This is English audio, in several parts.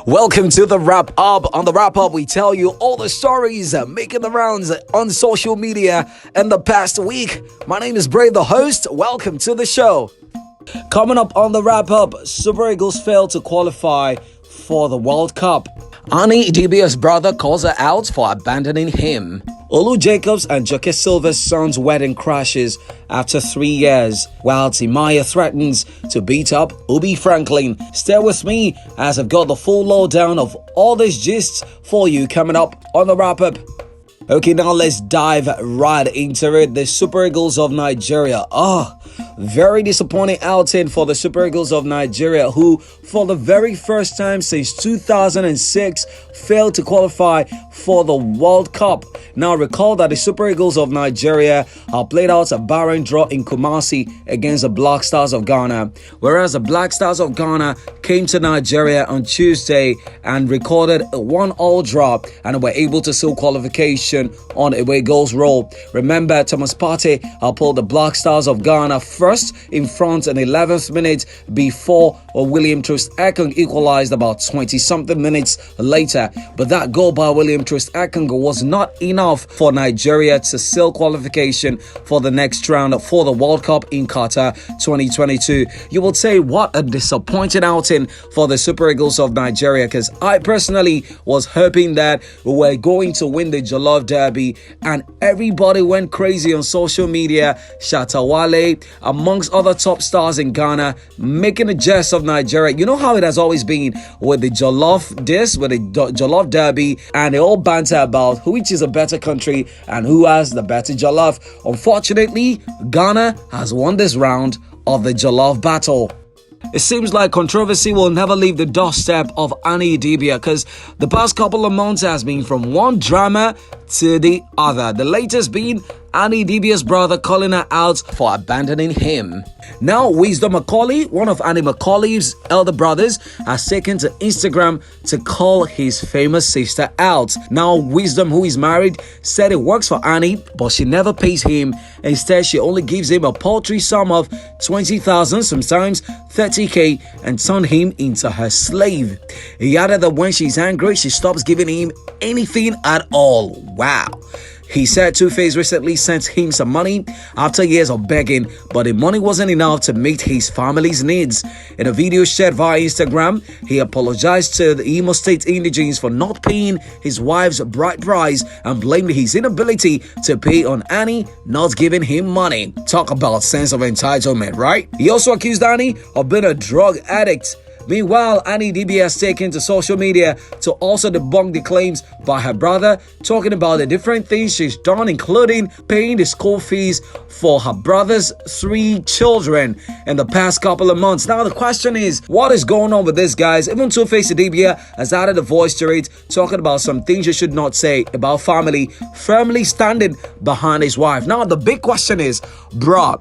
Welcome to the Wrap Up. On the Wrap Up, we tell you all the stories making the rounds on social media in the past week. My name is Bray, the host. Welcome to the show. Coming up on the Wrap Up, Super Eagles failed to qualify for the World Cup. Idibia's brother calls her out for abandoning him. Olu Jacobs and Joke Silva's son's wedding crashes after 3 years, while Timaya threatens to beat up Ubi Franklin. Stay with me as I've got the full lowdown of all these gists for you coming up on the Wrap-Up. Okay, now let's dive right into it. The Super Eagles of Nigeria. Very disappointing outing for the Super Eagles of Nigeria, who, for the very first time since 2006, failed to qualify for the World Cup. Now, recall that the Super Eagles of Nigeria played out a barren draw in Kumasi against the Black Stars of Ghana, whereas the Black Stars of Ghana came to Nigeria on Tuesday and recorded a 1-1 draw and were able to seal qualification on away goals roll. Remember, Thomas Partey pulled the Black Stars of Ghana first in front in the 11th minute before William Troost-Ekong equalized about 20-something minutes later. But that goal by William Troost-Ekong was not enough for Nigeria to seal qualification for the next round for the World Cup in Qatar 2022. You will say, what a disappointing outing for the Super Eagles of Nigeria, because I personally was hoping that we were going to win the Jollof Derby, and everybody went crazy on social media. Shatawale, amongst other top stars in Ghana, making a jest of Nigeria. You know how it has always been with the Jollof Derby, and they all banter about which is a better country and who has the better Jollof. Unfortunately, Ghana has won this round of the Jollof battle. It seems like controversy will never leave the doorstep of Idibia, because the past couple of months has been from one drama to the other. The latest being Idibia's brother calling her out for abandoning him. Now, Wisdom Macaulay, one of Annie Macaulay's elder brothers, has taken to Instagram to call his famous sister out. Now, Wisdom, who is married, said it works for Annie, but she never pays him. Instead, she only gives him a paltry sum of 20,000, sometimes 30k, and turn him into her slave. He added that when she's angry, she stops giving him anything at all. Wow. He said Two-Face recently sent him some money after years of begging, but the money wasn't enough to meet his family's needs. In a video shared via Instagram, he apologized to the Imo State indigents for not paying his wife's bride price and blamed his inability to pay on Annie not giving him money. Talk about sense of entitlement, right? He also accused Annie of being a drug addict. Meanwhile, Idibia has taken to social media to also debunk the claims by her brother, talking about the different things she's done, including paying the school fees for her brother's 3 children in the past couple of months. Now, the question is, what is going on with this, guys? Even Two-Face Idibia has added a voice to it, talking about some things you should not say about family, firmly standing behind his wife. Now, the big question is, bro,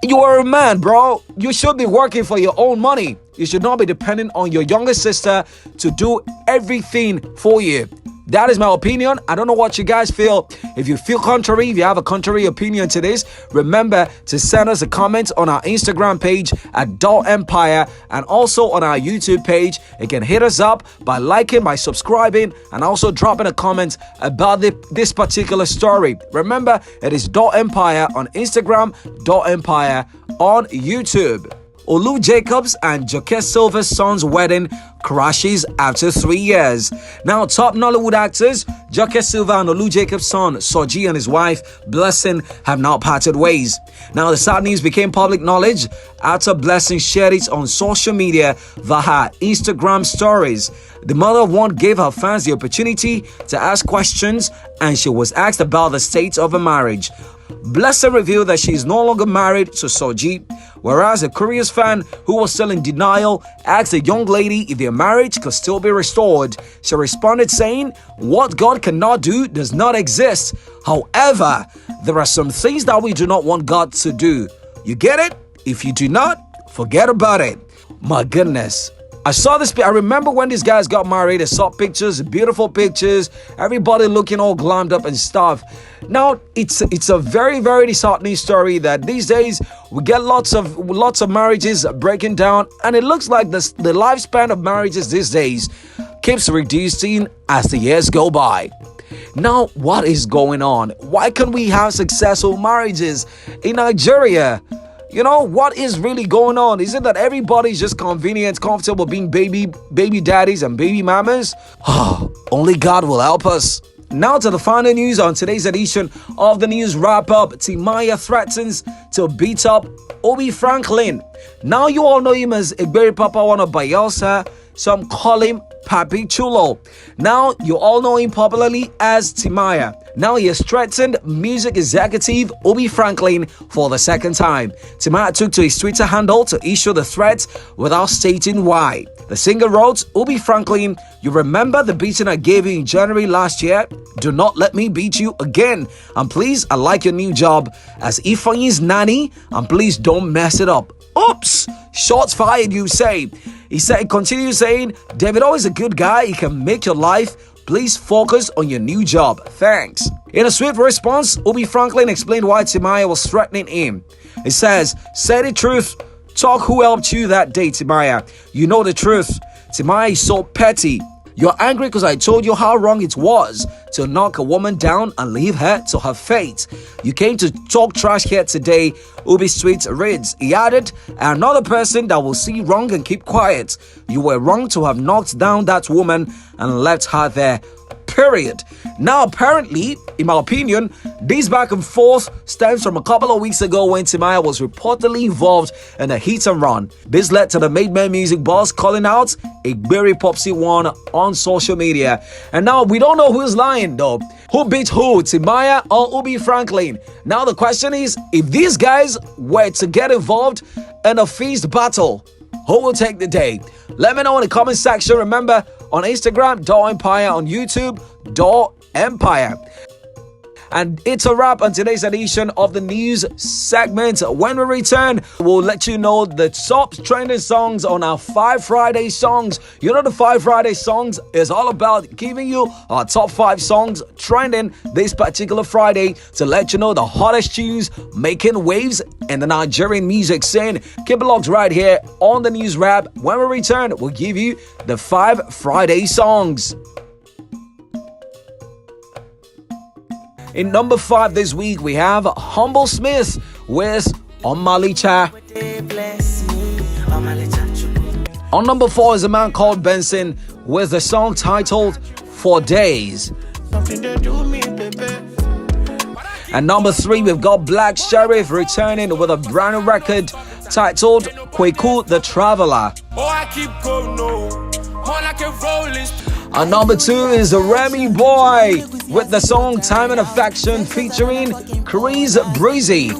you are a man, bro. You should be working for your own money. You should not be dependent on your younger sister to do everything for you. That is my opinion. I don't know what you guys feel. If you feel contrary, if you have a contrary opinion to this, remember to send us a comment on our Instagram page at DAW Empire, and also on our YouTube page. You can hit us up by liking, by subscribing, and also dropping a comment about this particular story. Remember, it is DAW Empire on Instagram, DAW Empire on YouTube. Olu Jacobs and Joke Silva's son's wedding crashes after 3 years. Now, top Nollywood actors Joke Silva and Olu Jacobs' son Soji and his wife Blessing have now parted ways. Now, the sad news became public knowledge after Blessing shared it on social media via Instagram stories. The mother of one gave her fans the opportunity to ask questions, and she was asked about the state of her marriage. Blessing revealed that she is no longer married to Soji, whereas a curious fan who was still in denial asked the young lady if their marriage could still be restored. She responded saying, "What God cannot do does not exist. However, there are some things that we do not want God to do. You get it? If you do not, forget about it." My goodness. I saw this. I remember when these guys got married. I saw pictures, beautiful pictures, everybody looking all glammed up and stuff. Now it's a very, very disheartening story that these days we get lots of marriages breaking down, and it looks like the lifespan of marriages these days keeps reducing as the years go by. Now, what is going on? Why can't we have successful marriages in Nigeria? You know, what is really going on? Is it that everybody's just convenient, comfortable being baby daddies and baby mamas? Only God will help us. Now to the final news on today's edition of the News Wrap-Up. Timaya threatens to beat up Obi Franklin. Now you all know him as Igberi Papa Wana Bayelsa. Some call him Papi Chulo. Now you all know him popularly as Timaya. Now he has threatened music executive Obi Franklin for the second time. Timaya took to his Twitter handle to issue the threat without stating why. The singer wrote, "Obi Franklin, you remember the beating I gave you in January last year? Do not let me beat you again. And please, I like your new job as Ifanyi's nanny, and please don't mess it up." Oops! Shots fired, you say. He continues saying, "Davido is a good guy. He can make your life. Please focus on your new job. Thanks." In a swift response, Obi Franklin explained why Timaya was threatening him. He says, "Say the truth. Talk who helped you that day, Timaya. You know the truth. Timaya is so petty. You're angry because I told you how wrong it was to knock a woman down and leave her to her fate. You came to talk trash here today." Ubi's tweet reads, he added, "Another person that will see wrong and keep quiet. You were wrong to have knocked down that woman and left her there. Period." Now, apparently, in my opinion, this back and forth stems from a couple of weeks ago when Timaya was reportedly involved in a hit and run. This led to the Made Man Music boss calling out Igberi Popsy One on social media. And now we don't know who's lying though. Who beat who, Timaya or Obi Franklin? Now the question is, if these guys were to get involved in a feast battle, who will take the day? Let me know in the comment section. Remember, on Instagram, DAW Empire, on YouTube, DAW Empire. And it's a wrap on today's edition of the news segment. When we return, we'll let you know the top trending songs on our 5 Friday songs. You know, the 5 Friday songs is all about giving you our top 5 songs trending this particular Friday to let you know the hottest tunes making waves in the Nigerian music scene. Keep it locked right here on the news wrap. When we return, we'll give you the 5 Friday songs. In number 5 this week, we have Humble Smith with Omalicha. On number 4 is a man called Benson with the song titled For Days. And number 3, we've got Black Sheriff returning with a brand new record titled Kweku the Traveler. And number 2 is Remy Boy with the song Time and Affection featuring Chris Breezy.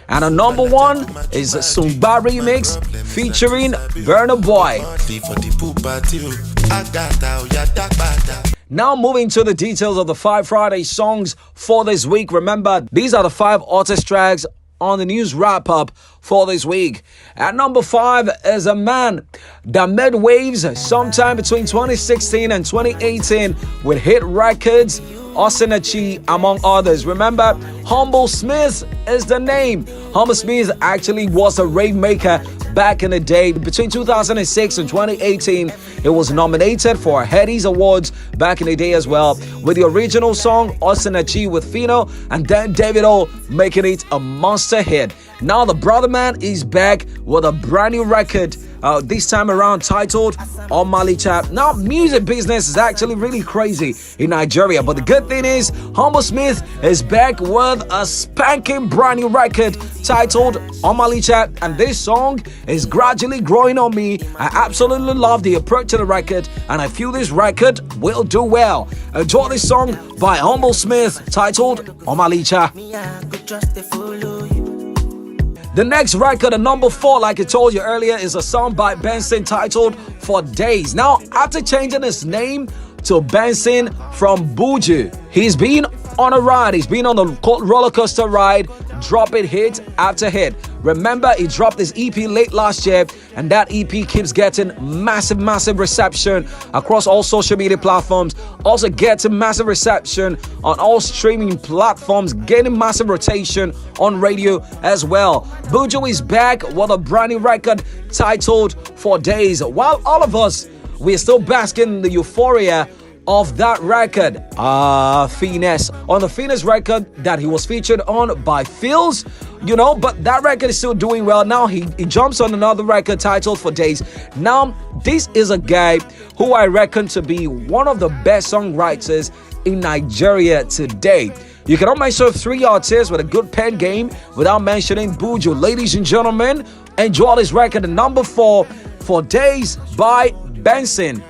And on number 1 is Sumba Remix featuring Burna Boy. Now moving to the details of the 5 Friday songs for this week. Remember, these are the 5 artist tracks on the news wrap-up for this week. At number 5 is a man that made waves sometime between 2016 and 2018 with hit records, Osinachi, among others. Remember, Humble Smith is the name. Humble Smith actually was a rave maker back in the day. Between 2006 and 2018, it was nominated for Headies Awards back in the day as well, with the original song Osinachi with Fino, and then Davido making it a monster hit. Now the brother man is back with a brand new record, this time around titled Omalicha. Now, music business is actually really crazy in Nigeria, but the good thing is Humble Smith is back with a spanking brand new record titled Omalicha, and this song is gradually growing on me. I absolutely love the approach to the record, and I feel this record will do well. Enjoy this song by Humble Smith titled Omalicha. The next record at number 4, like I told you earlier, is a song by Benson titled For Days. Now, after changing his name to Benson from Buju, he's been on a ride. He's been on a roller coaster ride, dropping hit after hit. Remember, he dropped his EP late last year, and that EP keeps getting massive reception across all social media platforms. Also getting massive reception on all streaming platforms, gaining massive rotation on radio as well. Buju is back with a brand new record titled 4 Days. While all of us, we're still basking in the euphoria of that record, Finesse. On the Finesse record that he was featured on by Fields, but that record is still doing well. Now he jumps on another record titled 4 Days. Now, this is a guy who I reckon to be one of the best songwriters in Nigeria today. You cannot mention 3 artists with a good pen game without mentioning Buju. Ladies and gentlemen, enjoy this record at number 4, 4 Days by Benson.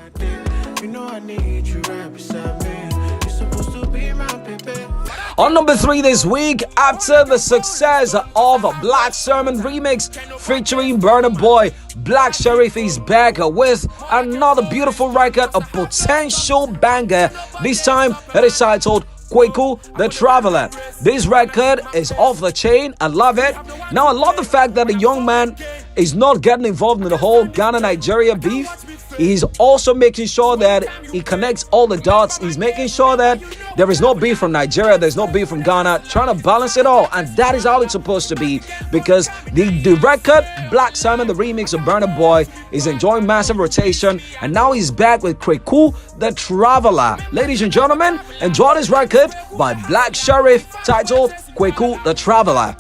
On number 3 this week, after the success of Black Sermon remix featuring Burna Boy, Black Sheriff is back with another beautiful record, a potential banger. This time it is titled Kweku the Traveler. This record is off the chain. I love it. Now, I love the fact that the young man is not getting involved in the whole Ghana-Nigeria beef. He's also making sure that he connects all the dots. He's making sure that there is no beef from Nigeria, there's no beef from Ghana, trying to balance it all. And that is how it's supposed to be, because the record, Black Simon, the remix of Burna Boy, is enjoying massive rotation. And now he's back with Kweku the Traveler. Ladies and gentlemen, enjoy this record by Black Sheriff titled Kweku the Traveler.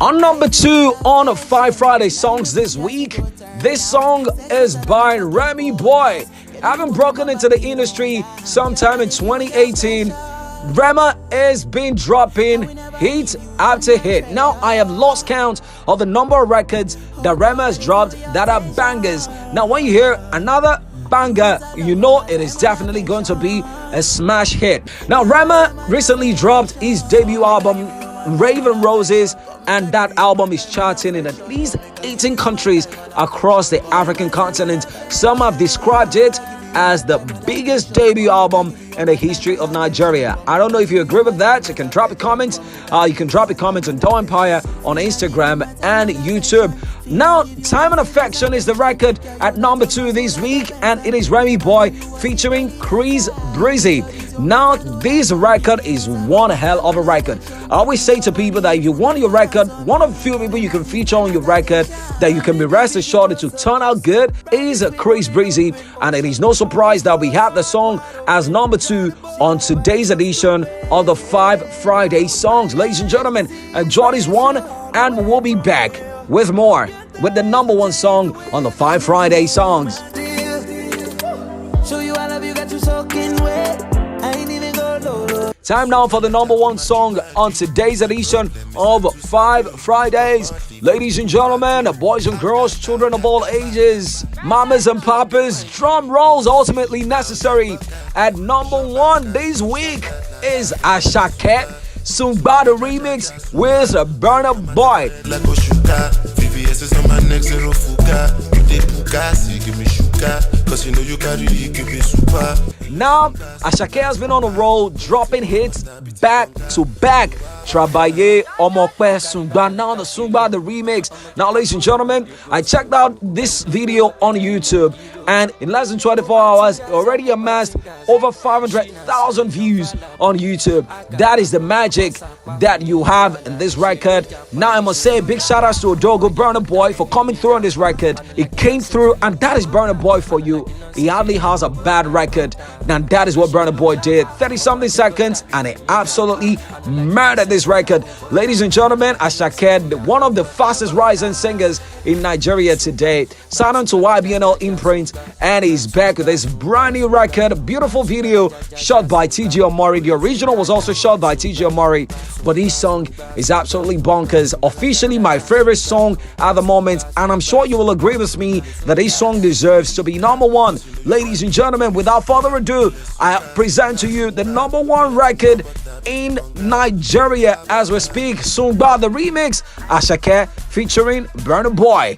On number 2 on 5 Friday songs this week, this song is by Remy Boy. Having broken into the industry sometime in 2018, Rema has been dropping hit after hit. Now, I have lost count of the number of records that Rema has dropped that are bangers. Now, when you hear another banger, you know it is definitely going to be a smash hit. Now, Rema recently dropped his debut album, Raven Roses, and that album is charting in at least 18 countries across the African continent. Some have described it as the biggest debut album in the history of Nigeria. I don't know if you agree with that. You can drop a comment. You can drop a comment on DAW Empire on Instagram and YouTube. Now, Time and Affection is the record at number 2 this week, and it is Remy Boy featuring Chris Breezy. Now, this record is one hell of a record. I always say to people that if you want your record, one of the few people you can feature on your record that you can be rest assured to turn out good is Chris Breezy, and it is no surprise that we have the song as number 2 on today's edition of the 5 Friday songs. Ladies and gentlemen, enjoy this one, and we'll be back with more, with the number 1 song on the 5 Friday songs. Time now for the number 1 song on today's edition of 5 Fridays. Ladies and gentlemen, boys and girls, children of all ages, mamas and papas, drum rolls ultimately necessary. At number 1 this week is Ashake Sungba the remix with Burna Boy. Now, Ashake has been on a roll, dropping hits back to back. Trabaye, Omokwe, Sungba, now the Sungba, the remix. Now, ladies and gentlemen, I checked out this video on YouTube, and in less than 24 hours, it already amassed over 500,000 views on YouTube. That is the magic that you have in this record. Now, I must say big shout outs to Odogo Burna Boy for coming through on this record. It came through, and that is Burna Boy for you. He hardly has a bad record, and that is what Burna Boy did. 30-something seconds, and he absolutely murdered this record. Ladies and gentlemen, Ashake, one of the fastest rising singers in Nigeria today, signed on to YBNL Imprint, and he's back with this brand new record. A beautiful video shot by TG Omori. The original was also shot by TG Omori, but this song is absolutely bonkers. Officially my favorite song at the moment, and I'm sure you will agree with me that this song deserves to be number 1. Ladies and gentlemen, without further ado, I present to you the number 1 record in Nigeria as we speak. Sungba the remix, Ashake featuring Burna Boy.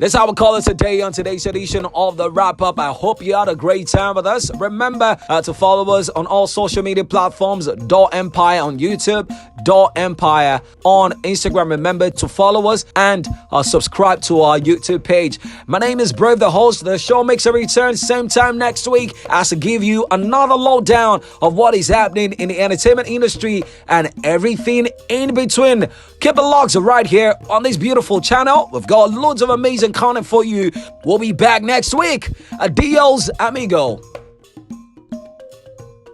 That's how we call it today on today's edition of the Wrap Up. I hope you had a great time with us. Remember to follow us on all social media platforms, DAW Empire on YouTube, DAW Empire on Instagram. Remember to follow us and subscribe to our YouTube page. My name is Brave, the host. The show makes a return same time next week as to give you another lowdown of what is happening in the entertainment industry and everything in between. Keep it locked right here on this beautiful channel. We've got loads of amazing content for you. We'll be back next week. Adios, amigo.